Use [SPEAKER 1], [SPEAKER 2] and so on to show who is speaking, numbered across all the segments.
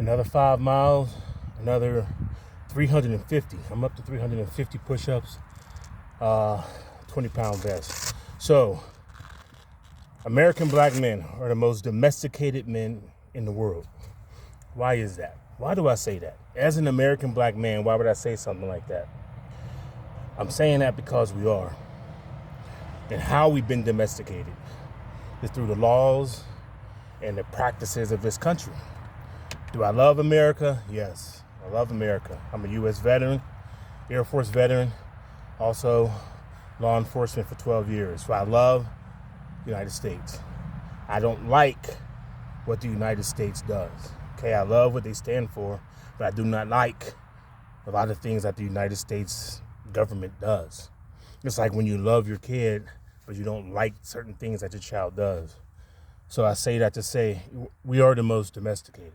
[SPEAKER 1] Another 5 miles, another 350. I'm up to 350 push-ups, 20-pound vest. So, American black men are the most domesticated men in the world. Why is that? Why do I say that? As an American black man, why would I say something like that? I'm saying that because we are. And how we've been domesticated is through the laws and the practices of this country. Do I love America? Yes, I love America. I'm a U.S. veteran, Air Force veteran, also law enforcement for 12 years. So I love the United States. I don't like what the United States does. Okay, I love what they stand for, but I do not like a lot of things that the United States government does. It's like when you love your kid, but you don't like certain things that your child does. So I say that to say we are the most domesticated.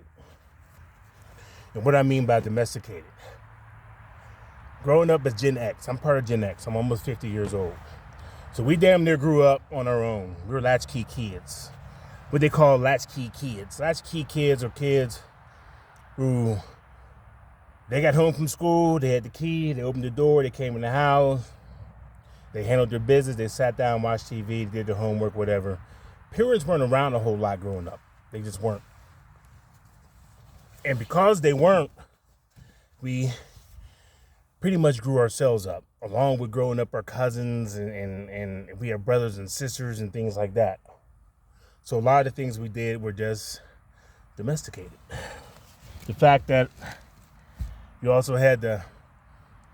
[SPEAKER 1] And what I mean by domesticated, growing up as Gen X, I'm part of Gen X. I'm almost 50 years old. So we damn near grew up on our own. We were latchkey kids. What they call latchkey kids. Latchkey kids are kids who, they got home from school, they had the key, they opened the door, they came in the house, they handled their business, they sat down, watched TV, did their homework, whatever. Parents weren't around a whole lot growing up. They just weren't. And because they weren't, we pretty much grew ourselves up, along with growing up our cousins, and we have brothers and sisters and things like that. So a lot of the things we did were just domesticated. The fact that you also had the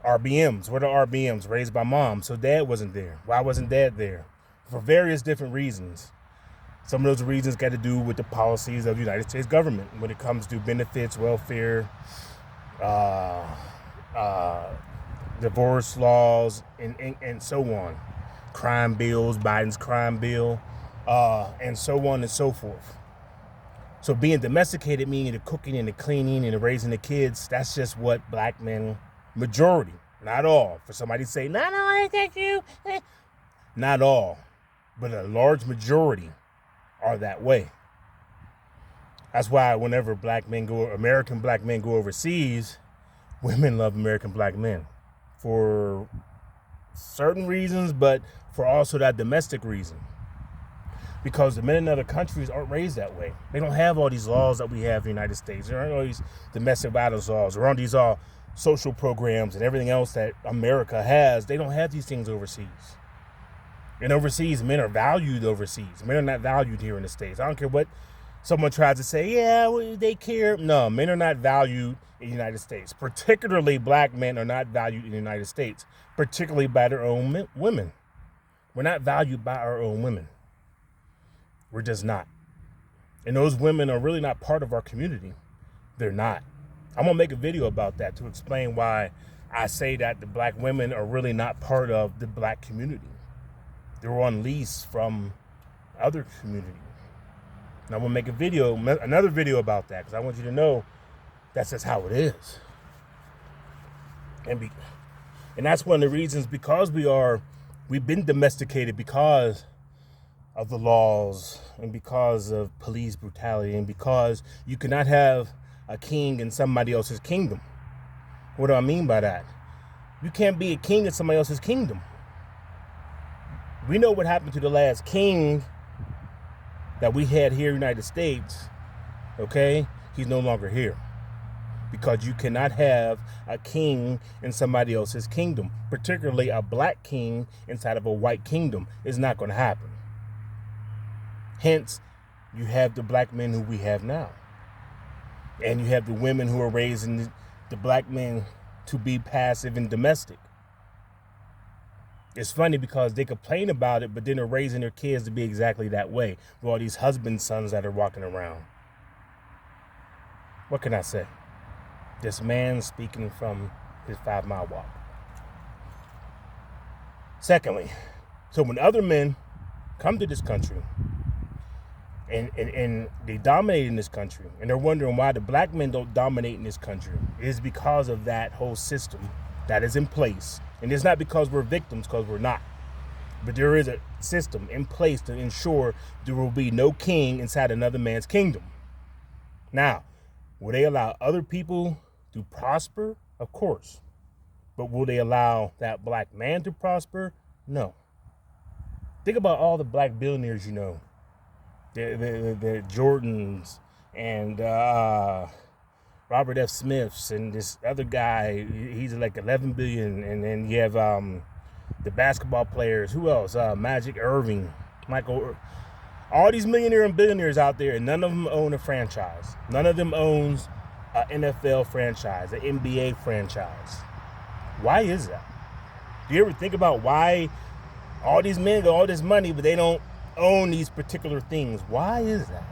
[SPEAKER 1] RBMs. What are RBMs? Raised by mom. So dad wasn't there. Why wasn't dad there? For various different reasons. Some of those reasons got to do with the policies of the United States government when it comes to benefits, welfare, divorce laws, and so on. Crime bills, Biden's crime bill, and so on and so forth. So being domesticated, meaning the cooking and the cleaning and the raising the kids, that's just what black men, majority, not all. For somebody to say, no, I take you. Not all, but a large majority are that way. That's why whenever American black men go overseas, women love American black men for certain reasons, but for also that domestic reason. Because the men in other countries aren't raised that way. They don't have all these laws that we have in the United States. There aren't all these domestic violence laws. There aren't these all social programs and everything else that America has. They don't have these things overseas. And overseas, men are valued overseas. Men are not valued here in the States. I don't care what someone tries to say, yeah, well, they care. No, men are not valued in the United States. Particularly black men are not valued in the United States, particularly by their own women. We're not valued by our own women. We're just not. And those women are really not part of our community. They're not. I'm going to make a video about that to explain why I say that the black women are really not part of the black community. They were on lease from other communities. And I'm going to make another video about that, because I want you to know that's just how it is. And that's one of the reasons, because we've been domesticated because of the laws and because of police brutality and because you cannot have a king in somebody else's kingdom. What do I mean by that? You can't be a king in somebody else's kingdom. We know what happened to the last king that we had here in the United States, okay? He's no longer here. Because you cannot have a king in somebody else's kingdom, particularly a black king inside of a white kingdom. It's not going to happen. Hence, you have the black men who we have now. And you have the women who are raising the black men to be passive and domestic. It's funny because they complain about it, but then they're raising their kids to be exactly that way. With all these husband sons that are walking around. What can I say? This man speaking from his 5-mile walk. Secondly, so when other men come to this country and they dominate in this country, and they're wondering why the black men don't dominate in this country, it is because of that whole system that is in place. And it's not because we're victims, because we're not. But there is a system in place to ensure there will be no king inside another man's kingdom. Now, Will they allow other people to prosper? Of course. But will they allow that black man to prosper? No. Think about all the black billionaires you know. The Jordans and Robert F. Smiths and this other guy, he's like 11 billion. And then you have the basketball players. Who else? Magic Irving, Michael. All these millionaires and billionaires out there, and none of them own a franchise. None of them owns an NFL franchise, an NBA franchise. Why is that? Do you ever think about why all these men got all this money, but they don't own these particular things? Why is that?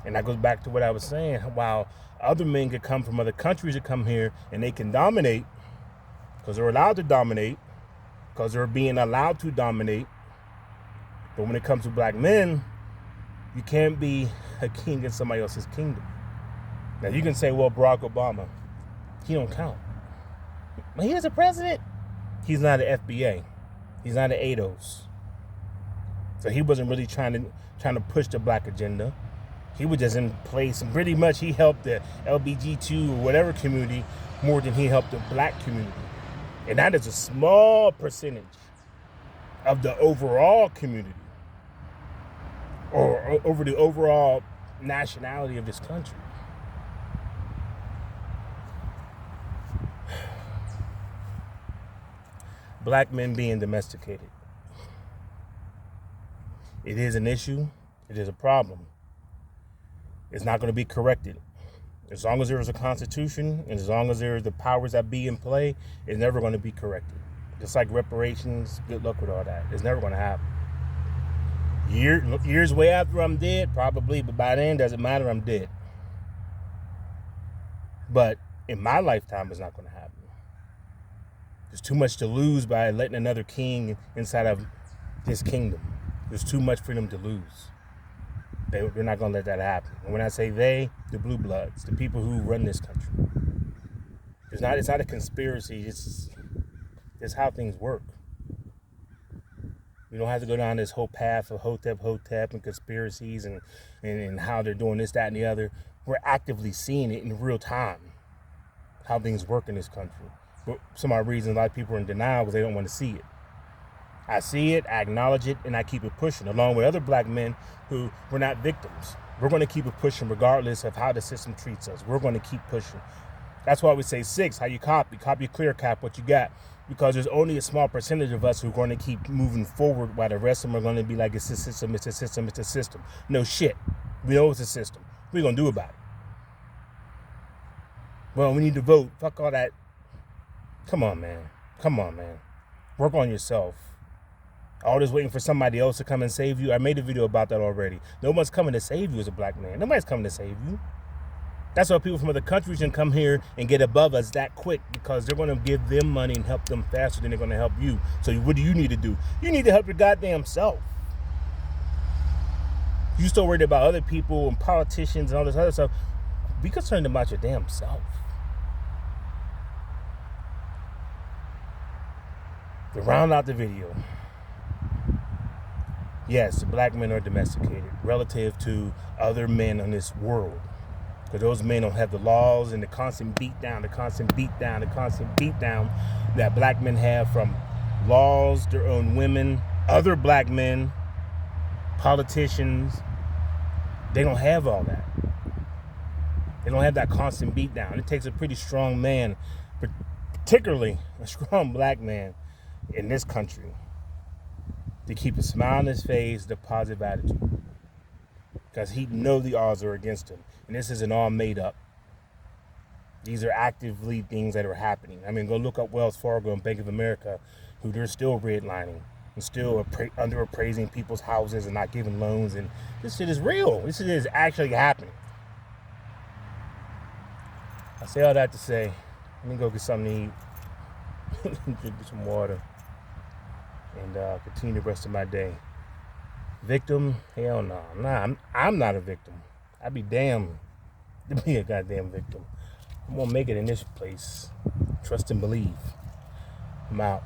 [SPEAKER 1] And that goes back to what I was saying. While other men could come from other countries to come here and they can dominate because they're allowed to dominate, because they're being allowed to dominate. But when it comes to black men, you can't be a king in somebody else's kingdom. Now you can say, well, Barack Obama, he don't count. But he is a president. He's not an FBA. He's not an ADOS. So he wasn't really trying to push the black agenda. He was just in place, and pretty much he helped the LBG2 or whatever community more than he helped the black community. And that is a small percentage of the overall community or over the overall nationality of this country. Black men being domesticated. It is an issue. It is a problem. It's not going to be corrected. As long as there is a constitution and as long as there is the powers that be in play, it's never going to be corrected. Just like reparations, good luck with all that. It's never going to happen. Years way after I'm dead, probably, but by then, doesn't matter, I'm dead. But in my lifetime, it's not going to happen. There's too much to lose by letting another king inside of this kingdom. There's too much for them to lose. They're not going to let that happen. And when I say they, the blue bloods, the people who run this country. It's not a conspiracy. It's how things work. We don't have to go down this whole path of hotep and conspiracies and how they're doing this, that, and the other. We're actively seeing it in real time, how things work in this country. But for some odd reason, a lot of people are in denial because they don't want to see it. I see it, I acknowledge it, and I keep it pushing, along with other black men who were not victims. We're going to keep it pushing regardless of how the system treats us. We're going to keep pushing. That's why we say 6, how you copy clear cap what you got, because there's only a small percentage of us who are going to keep moving forward while the rest of them are going to be like, it's a system, it's a system, it's a system. No shit. We know it's a system. What are we going to do about it? Well, we need to vote. Fuck all that. Come on, man. Work on yourself. All this waiting for somebody else to come and save you. I made a video about that already. No one's coming to save you as a black man. Nobody's coming to save you. That's why people from other countries can come here and get above us that quick, because they're going to give them money and help them faster than they're going to help you. So what do you need to do? You need to help your goddamn self. You still worried about other people and politicians and all this other stuff. Be concerned about your damn self. To round out the video, yes, black men are domesticated relative to other men on this world. Because those men don't have the laws and the constant beat down that black men have from laws, their own women, other black men, politicians. They don't have all that. They don't have that constant beat down. It takes a pretty strong man, particularly a strong black man in this country, to keep a smile on his face, the positive attitude, because he knows the odds are against him, and this isn't all made up. These are actively things that are happening. I mean, go look up Wells Fargo and Bank of America, who they're still redlining and still under appraising people's houses and not giving loans, and this shit is real. This shit is actually happening. I say all that to say, let me go get something to eat, drink some water, and continue the rest of my day. Victim? Hell no. I'm not a victim. I'd be damned to be a goddamn victim. I'm gonna make it in this place. Trust and believe. I'm out.